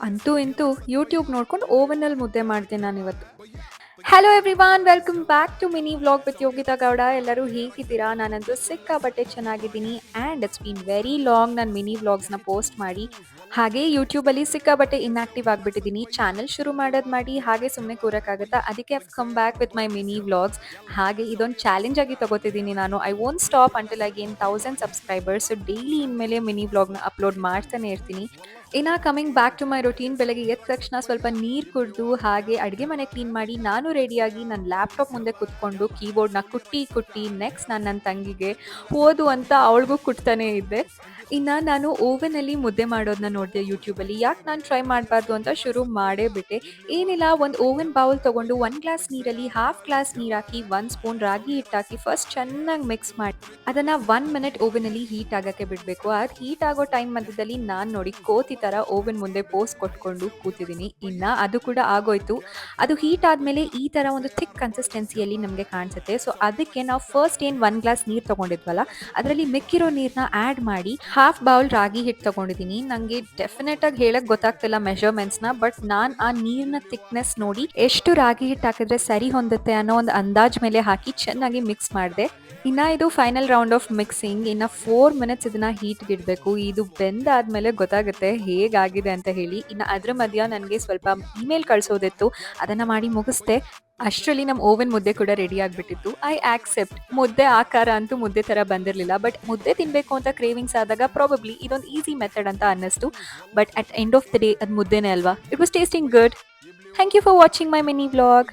ಅಂತೂ ಇಂತೂ ಯೂಟ್ಯೂಬ್ ನೋಡ್ಕೊಂಡು ಓವನಲ್ಲಿ ಮುದ್ದೆ ಮಾಡಿದೆ ನಾನಿವತ್ತು. Hello everyone, welcome back to mini vlog with Yogita Gowda. ಎಲ್ಲರೂ ಹೇಗಿದ್ದೀರಾ? ನಾನಂತೂ ಸಿಕ್ಕಾಪಟ್ಟೆ ಚೆನ್ನಾಗಿದ್ದೀನಿ. And it's been very long ನಾನು ಮಿನಿ ವ್ಲಾಗ್ಸ್ನ ಪೋಸ್ಟ್ ಮಾಡಿ. ಹಾಗೆ ಯೂಟ್ಯೂಬಲ್ಲಿ ಸಿಕ್ಕಾಪಟ್ಟೆ ಇನ್ಆಕ್ಟಿವ್ ಆಗಿಬಿಟ್ಟಿದ್ದೀನಿ. ಚಾನಲ್ ಶುರು ಮಾಡೋದು ಮಾಡಿ ಹಾಗೆ ಸುಮ್ಮನೆ ಕೂರೋಕ್ಕಾಗತ್ತಾ? ಅದಕ್ಕೆ I come back with my mini vlogs. ಹಾಗೆ ಇದೊಂದು ಚಾಲೆಂಜ್ ಆಗಿ ತಗೋತಿದ್ದೀನಿ ನಾನು. I won't stop until I gain 1000 subscribers. So daily ಇನ್ಮೇಲೆ ಮಿನಿ ವ್ಲಾಗ್ನ ಅಪ್ಲೋಡ್ ಮಾಡ್ತಾನೆ ಇರ್ತೀನಿ. ಇನ್ನು coming back to my routine, ಬೆಳಗ್ಗೆ ಎದ್ದ ತಕ್ಷಣ ಸ್ವಲ್ಪ ನೀರು ಕುಡಿದು ಹಾಗೆ ಅಡುಗೆ ಮನೆ ಕ್ಲೀನ್ ಮಾಡಿ ನಾನು ರೆಡಿಯಾಗಿ ನನ್ನ ಲ್ಯಾಪ್ಟಾಪ್ ಮುಂದೆ ಕೂತ್ಕೊಂಡು ಕೀಬೋರ್ಡ್ನ ಕುಟ್ಟಿ ನೆಕ್ಸ್ಟ್ ನಾನು ನನ್ನ ತಂಗಿಗೆ ಓದು ಅಂತ ಅವಳಿಗೂ ಕುಟ್ತಾನೆ ಇದ್ದೆ. ಇನ್ನು ನಾನು ಓವನಲ್ಲಿ ಮುದ್ದೆ ಮಾಡೋದನ್ನ ನೋಡಿದೆ ಯೂಟ್ಯೂಬಲ್ಲಿ. ಯಾಕೆ ನಾನು ಟ್ರೈ ಮಾಡಬಾರ್ದು ಅಂತ ಶುರು ಮಾಡೇ ಬಿಟ್ಟೆ. ಏನಿಲ್ಲ, ಒಂದು ಓವನ್ ಬೌಲ್ ತೊಗೊಂಡು 1 ಗ್ಲಾಸ್ ನೀರಲ್ಲಿ ಹಾಫ್ ಗ್ಲಾಸ್ ನೀರು ಹಾಕಿ 1 ಸ್ಪೂನ್ ರಾಗಿ ಹಿಟ್ಟು ಹಾಕಿ ಫಸ್ಟ್ ಚೆನ್ನಾಗಿ ಮಿಕ್ಸ್ ಮಾಡಿ ಅದನ್ನು 1 ಮಿನಿಟ್ ಓವನಲ್ಲಿ ಹೀಟ್ ಆಗೋಕ್ಕೆ ಬಿಡಬೇಕು. ಅದು ಹೀಟ್ ಆಗೋ ಟೈಮ್ ಮಧ್ಯದಲ್ಲಿ ನಾನು ನೋಡಿ ಕೋತಿ ಥರ ಓವನ್ ಮುಂದೆ ಪೋಸ್ ಕೊಟ್ಕೊಂಡು ಕೂತಿದ್ದೀನಿ. ಇನ್ನು ಅದು ಕೂಡ ಆಗೋಯ್ತು. ಅದು ಹೀಟ್ ಆದಮೇಲೆ ಈ ಥರ ಒಂದು ಥಿಕ್ ಕನ್ಸಿಸ್ಟೆನ್ಸಿಯಲ್ಲಿ ನಮಗೆ ಕಾಣಿಸುತ್ತೆ. ಸೊ ಅದಕ್ಕೆ ನಾವು ಫಸ್ಟ್ ಏನು 1 ಗ್ಲಾಸ್ ನೀರು ತೊಗೊಂಡಿದ್ವಲ್ಲ, ಅದರಲ್ಲಿ ಮಿಕ್ಕಿರೋ ನೀರನ್ನ ಆ್ಯಡ್ ಮಾಡಿ ಹಾಫ್ ಬೌಲ್ ರಾಗಿ ಹಿಟ್ಟು ತೊಗೊಂಡಿದ್ದೀನಿ. ನನಗೆ ಡೆಫಿನೆಟಾಗಿ ಹೇಳಕ್ಕೆ ಗೊತ್ತಾಗ್ತಿಲ್ಲ ಮೆಷರ್ಮೆಂಟ್ಸ್ನ, ಬಟ್ ನಾನು ಆ ನೀರಿನ ಥಿಕ್ನೆಸ್ ನೋಡಿ ಎಷ್ಟು ರಾಗಿ ಹಿಟ್ಟು ಹಾಕಿದ್ರೆ ಸರಿ ಹೊಂದುತ್ತೆ ಅನ್ನೋ ಒಂದು ಅಂದಾಜ್ ಮೇಲೆ ಹಾಕಿ ಚೆನ್ನಾಗಿ ಮಿಕ್ಸ್ ಮಾಡಿದೆ. ಇನ್ನು ಇದು ಫೈನಲ್ ರೌಂಡ್ ಆಫ್ ಮಿಕ್ಸಿಂಗ್. ಇನ್ನು 4 ಮಿನಿಟ್ಸ್ ಇದನ್ನು ಹೀಟ್ಗೆ ಇಡಬೇಕು. ಇದು ಬೆಂದಾದಮೇಲೆ ಗೊತ್ತಾಗುತ್ತೆ ಹೇಗಾಗಿದೆ ಅಂತ ಹೇಳಿ. ಇನ್ನು ಅದ್ರ ಮಧ್ಯ ನನಗೆ ಸ್ವಲ್ಪ ಇಮೇಲ್ ಕಳಿಸೋದಿತ್ತು, ಅದನ್ನು ಮಾಡಿ ಮುಗಿಸ್ದೆ. ಅಷ್ಟರಲ್ಲಿ ನಮ್ಮ ಓವನ್ ಮುದ್ದೆ ಕೂಡ ರೆಡಿ ಆಗಿಬಿಟ್ಟಿತ್ತು. I accept. ಮುದ್ದೆ ಆಕಾರ ಅಂತೂ ಮುದ್ದೆ ಥರ ಬಂದಿರಲಿಲ್ಲ, ಬಟ್ ಮುದ್ದೆ ತಿನ್ನಬೇಕು ಅಂತ ಕ್ರೇವಿಂಗ್ಸ್ ಆದಾಗ ಪ್ರಾಬಬ್ಲಿ ಇದೊಂದು ಈಸಿ ಮೆಥಡ್ ಅಂತ ಅನ್ನಿಸ್ತು. But at end of the day ಅದು ಮುದ್ದೆನೇ ಅಲ್ವಾ. It was tasting good. Thank you for watching my mini vlog.